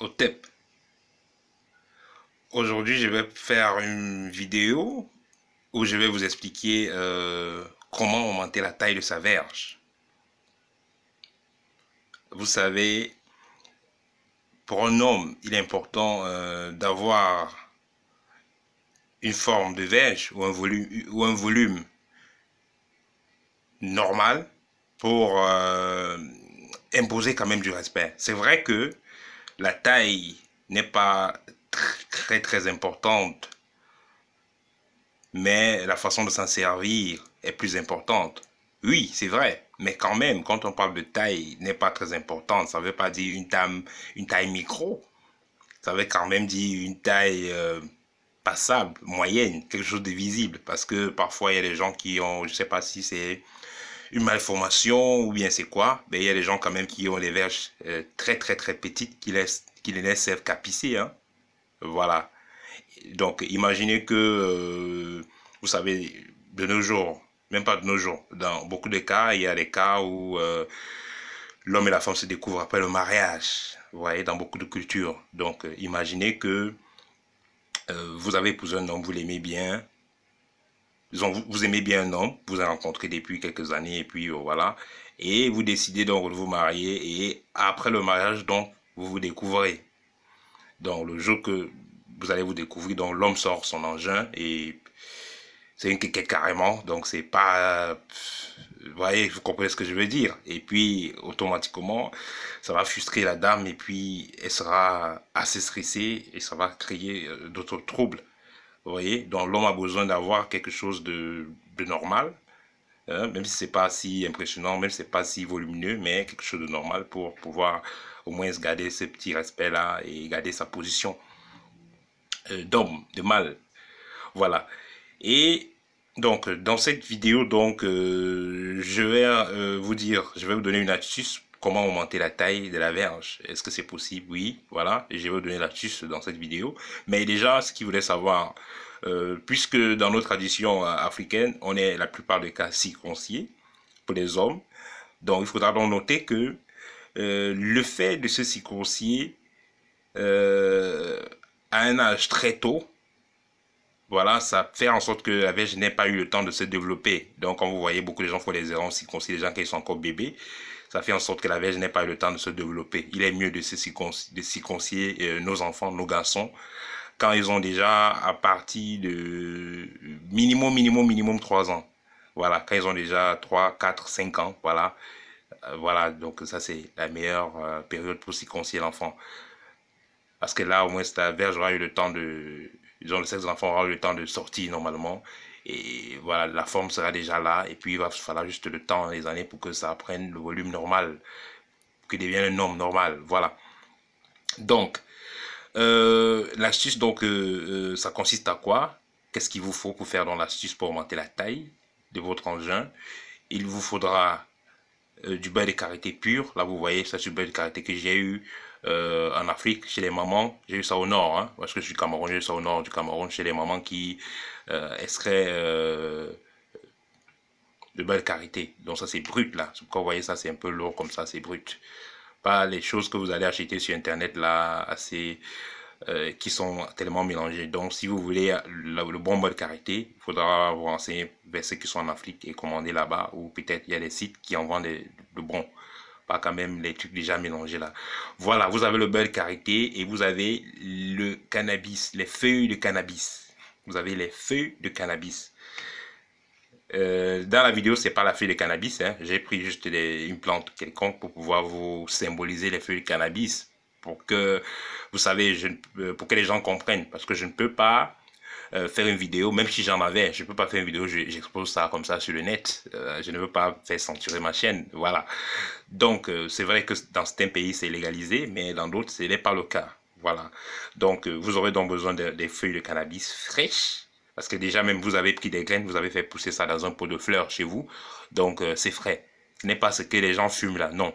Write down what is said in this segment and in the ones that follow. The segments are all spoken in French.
au TEP. Aujourd'hui, je vais faire une vidéo où je vais vous expliquer comment augmenter la taille de sa verge. Vous savez, pour un homme, il est important d'avoir une forme de verge ou un volume normal pour imposer quand même du respect. C'est vrai que la taille n'est pas très importante, mais la façon de s'en servir est plus importante. Oui, c'est vrai, mais quand même, quand on parle de taille n'est pas très importante, ça ne veut pas dire une taille micro, ça veut quand même dire une taille passable, moyenne, quelque chose de visible, parce que parfois il y a des gens qui ont, je ne sais pas si c'est une malformation ou bien c'est quoi, mais il y a des gens quand même qui ont des verges très petites qui les laissent capisser, hein. Voilà. Donc imaginez que, vous savez, de nos jours, même pas de nos jours, dans beaucoup de cas, il y a des cas où l'homme et la femme se découvrent après le mariage, vous voyez, dans beaucoup de cultures. Donc imaginez que vous avez épousé un homme, vous l'aimez bien, disons, vous aimez bien un homme, vous avez rencontré depuis quelques années, et puis voilà, et vous décidez donc de vous marier, et après le mariage, donc, vous vous découvrez. Donc, le jour que vous allez vous découvrir, donc l'homme sort son engin, et c'est une quéquette carrément, donc c'est pas... Vous voyez, vous comprenez ce que je veux dire. Et puis, automatiquement, ça va frustrer la dame, et puis elle sera assez stressée, et ça va créer d'autres troubles. Vous voyez, donc l'homme a besoin d'avoir quelque chose de normal, hein, même si c'est pas si impressionnant, même si c'est pas si volumineux, mais quelque chose de normal pour pouvoir au moins se garder ce petit respect-là et garder sa position d'homme, de mâle. Voilà. Et donc, dans cette vidéo, donc, je vais vous dire, je vais vous donner une astuce comment augmenter la taille de la verge. Est-ce que c'est possible? Oui, voilà. Et je vais vous donner l'astuce dans cette vidéo. Mais déjà, ce qu'il voulait savoir, puisque dans nos traditions africaines, on est la plupart des cas circoncis pour les hommes. Donc, il faudra donc noter que le fait de se circoncire à un âge très tôt, voilà, ça fait en sorte que la verge n'ait pas eu le temps de se développer. Donc, comme vous voyez, beaucoup de gens font des erreurs circoncis, les gens qui sont encore bébés, ça fait en sorte que la verge n'ait pas eu le temps de se développer. Il est mieux de circoncire nos enfants, nos garçons, quand ils ont déjà à partir de minimum 3 ans. Voilà, quand ils ont déjà 3, 4, 5 ans, voilà. Voilà, donc ça c'est la meilleure période pour circoncire l'enfant. Parce que là, au moins, la verge aura eu le temps de... Disons, le sexe de l'enfant aura eu le temps de sortir normalement. Et voilà, la forme sera déjà là. Et puis, il va falloir juste le temps, les années, pour que ça prenne le volume normal. Pour qu'il devienne un homme normal. Voilà. Donc, l'astuce, donc, ça consiste à quoi? Qu'est-ce qu'il vous faut pour faire dans l'astuce pour augmenter la taille de votre engin? Il vous faudra du beurre de karité pur. Là, vous voyez, ça c'est du beurre de karité que j'ai eu en Afrique, chez les mamans. J'ai eu ça au nord, hein, parce que je suis Camerounais, j'ai eu ça au nord du Cameroun, chez les mamans qui extraient le beurre de karité. Donc ça, c'est brut, là. Quand vous voyez ça, c'est un peu lourd comme ça, c'est brut. Pas les choses que vous allez acheter sur Internet, là, assez... qui sont tellement mélangés. Donc, si vous voulez le bon mode karité, il faudra vous renseigner vers ceux qui sont en Afrique et commander là-bas, ou peut-être il y a des sites qui en vendent de bons, pas quand même les trucs déjà mélangés là. Voilà, vous avez le beurre de karité et vous avez le cannabis, les feuilles de cannabis. Vous avez les feuilles de cannabis. Dans la vidéo, c'est pas la feuille de cannabis, hein. J'ai pris juste une plante quelconque pour pouvoir vous symboliser les feuilles de cannabis, pour que, vous savez, pour que les gens comprennent, parce que je ne peux pas faire une vidéo, même si j'en avais, je ne peux pas faire une vidéo, j'expose ça comme ça sur le net, je ne veux pas faire censurer ma chaîne, voilà. Donc, c'est vrai que dans certains pays, c'est légalisé, mais dans d'autres, ce n'est pas le cas, voilà. Donc, vous aurez donc besoin des feuilles de cannabis fraîches, parce que déjà, même vous avez pris des graines, vous avez fait pousser ça dans un pot de fleurs chez vous. Donc, c'est frais. Ce n'est pas ce que les gens fument là, non.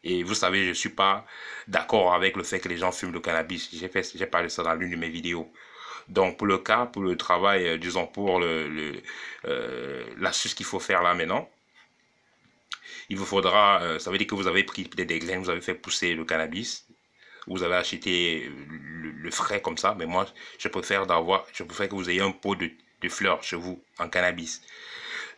Et vous savez, je ne suis pas d'accord avec le fait que les gens fument le cannabis. J'ai parlé de ça dans l'une de mes vidéos. Donc, pour le cas, pour le travail, disons, pour l'astuce qu'il faut faire là maintenant, il vous faudra, ça veut dire que vous avez pris peut-être des graines, vous avez fait pousser le cannabis. vous avez acheté le frais comme ça, mais moi, je préfère que vous ayez un pot de fleurs chez vous en cannabis.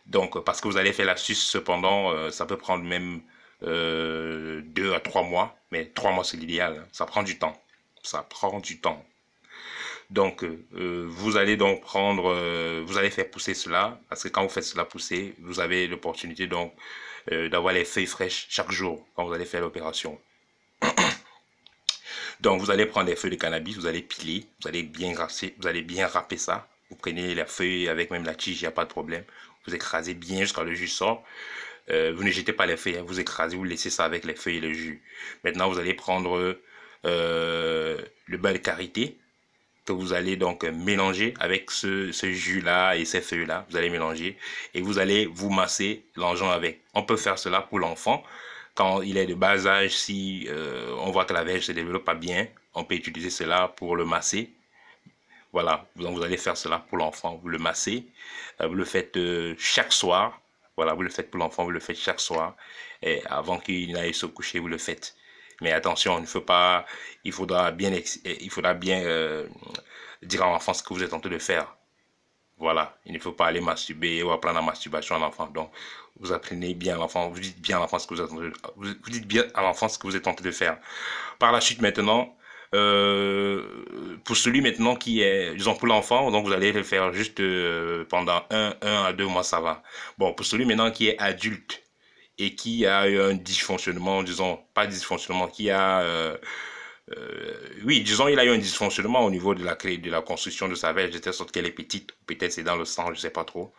Donc, parce que vous allez faire l'astuce, cependant, ça peut prendre même 2 à 3 mois, mais 3 mois c'est l'idéal, hein. Ça prend du temps. Ça prend du temps. Donc, vous allez donc prendre, vous allez faire pousser cela, parce que quand vous faites cela pousser, vous avez l'opportunité donc d'avoir les feuilles fraîches chaque jour quand vous allez faire l'opération. Donc, vous allez prendre les feuilles de cannabis, vous allez piler, vous allez bien râper ça. Vous prenez la feuille avec même la tige, il n'y a pas de problème. Vous écrasez bien jusqu'à le jus sort. Vous ne jetez pas les feuilles, hein, vous écrasez, vous laissez ça avec les feuilles et le jus. Maintenant, vous allez prendre le beurre de karité que vous allez donc mélanger avec ce jus-là et ces feuilles-là. Vous allez mélanger et vous allez vous masser l'engeance avec. On peut faire cela pour l'enfant. Quand il est de bas âge, si on voit que la verge ne se développe pas bien, on peut utiliser cela pour le masser. Voilà, donc vous allez faire cela pour l'enfant, vous le massez, vous le faites chaque soir. Voilà, vous le faites pour l'enfant, vous le faites chaque soir. Et avant qu'il n'aille se coucher, vous le faites. Mais attention, il faudra bien dire à l'enfant ce que vous êtes en train de faire. Voilà, il ne faut pas aller masturber ou apprendre la masturbation à l'enfant. Donc, vous apprenez bien à l'enfant, vous dites bien à l'enfant ce que vous dites bien à l'enfant ce que vous êtes en train de faire. Par la suite, maintenant, pour celui maintenant qui est, disons pour l'enfant, donc vous allez le faire juste pendant 1 à 2 mois, ça va. Bon, pour celui maintenant qui est adulte et qui a eu un dysfonctionnement, disons, pas dysfonctionnement, oui, disons, il a eu un dysfonctionnement au niveau de la construction de sa verge, de telle sorte qu'elle est petite, peut-être c'est dans le sang, je sais pas trop.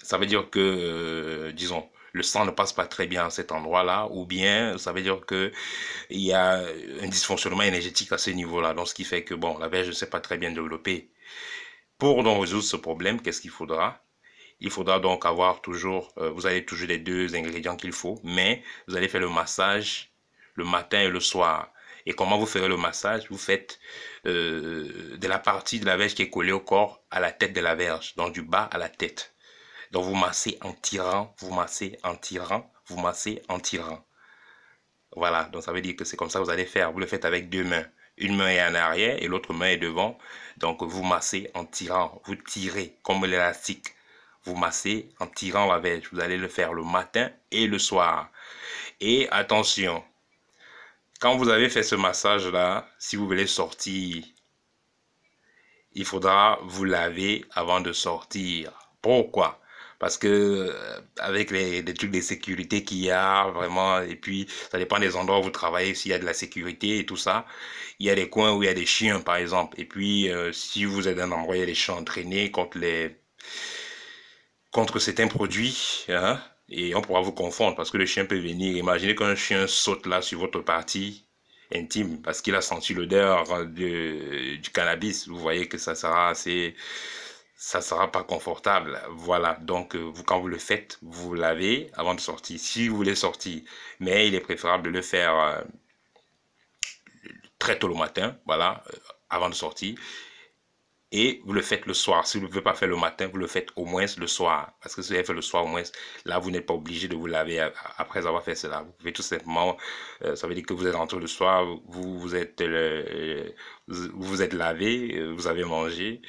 Ça veut dire que, disons, le sang ne passe pas très bien à cet endroit-là, ou bien ça veut dire que il y a un dysfonctionnement énergétique à ce niveau-là, donc ce qui fait que, bon, la verge ne s'est pas très bien développée. Pour donc résoudre ce problème, qu'est-ce qu'il faudra? Il faudra donc avoir toujours, vous avez toujours les 2 ingrédients qu'il faut, mais vous allez faire le massage le matin et le soir. Et comment vous ferez le massage? Vous faites de la partie de la verge qui est collée au corps à la tête de la verge, donc du bas à la tête. Donc vous massez en tirant, vous massez en tirant, vous massez en tirant. Voilà, donc ça veut dire que c'est comme ça que vous allez faire. Vous le faites avec 2 mains. Une main est en arrière et l'autre main est devant. Donc vous massez en tirant, vous tirez comme l'élastique. Vous massez en tirant la verge. Vous allez le faire le matin et le soir. Et attention, quand vous avez fait ce massage-là, si vous voulez sortir, il faudra vous laver avant de sortir. Pourquoi? Parce que avec les trucs de sécurité qu'il y a, vraiment, et puis ça dépend des endroits où vous travaillez, s'il y a de la sécurité et tout ça. Il y a des coins où il y a des chiens, par exemple. Et puis, si vous êtes dans un endroit où il y a des chiens entraînés contre certains produits, hein, et on pourra vous confondre parce que le chien peut venir. Imaginez qu'un chien saute là sur votre partie intime parce qu'il a senti l'odeur du cannabis. Vous voyez que ça sera pas confortable. Voilà, donc quand vous le faites, vous lavez avant de sortir, si vous voulez sortir. Mais il est préférable de le faire très tôt le matin, voilà, avant de sortir. Et vous le faites le soir. Si vous ne pouvez pas faire le matin, vous le faites au moins le soir. Parce que si vous avez fait le soir au moins, là, vous n'êtes pas obligé de vous laver après avoir fait cela. Vous pouvez tout simplement, ça veut dire que vous êtes rentré le soir, vous êtes lavé, vous avez mangé,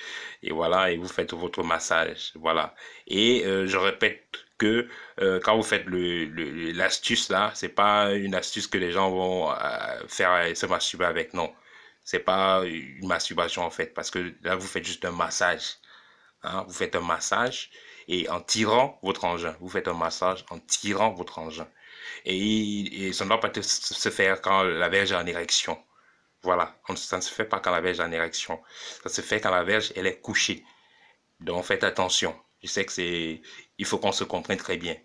et voilà, et vous faites votre massage. Voilà. Et je répète que quand vous faites l'astuce là, c'est pas une astuce que les gens vont faire se masturber avec, non. C'est pas une masturbation en fait, parce que là vous faites juste un massage. Hein? Vous faites un massage et en tirant votre engin. Vous faites un massage en tirant votre engin. Et ça ne doit pas se faire quand la verge est en érection. Voilà, ça ne se fait pas quand la verge est en érection. Ça se fait quand la verge elle est couchée. Donc faites attention. Je sais que il faut qu'on se comprenne très bien.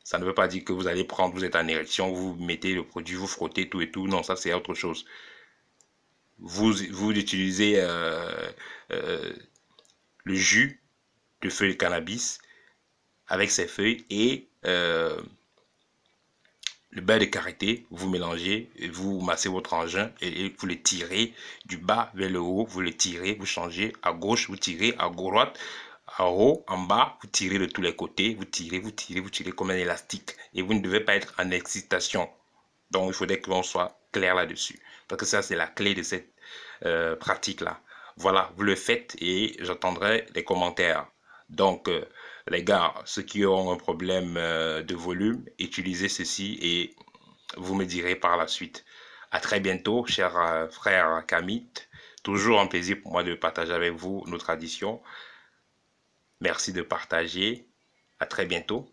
Ça ne veut pas dire que vous allez prendre, vous êtes en érection, vous mettez le produit, vous frottez tout et tout. Non, ça c'est autre chose. Vous utilisez le jus de feuilles de cannabis avec ces feuilles et le beurre de karité, vous mélangez, vous massez votre engin et vous le tirez du bas vers le haut, vous le tirez, vous changez à gauche, vous tirez à droite, en haut, en bas, vous tirez de tous les côtés, vous tirez comme un élastique et vous ne devez pas être en excitation. Donc il faudrait que l'on soit clair là-dessus. Parce que ça, c'est la clé de cette pratique-là. Voilà, vous le faites et j'attendrai les commentaires. Donc, les gars, ceux qui ont un problème de volume, utilisez ceci et vous me direz par la suite. À très bientôt, cher frère Kamit. Toujours un plaisir pour moi de partager avec vous nos traditions. Merci de partager. À très bientôt.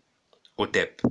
Otep.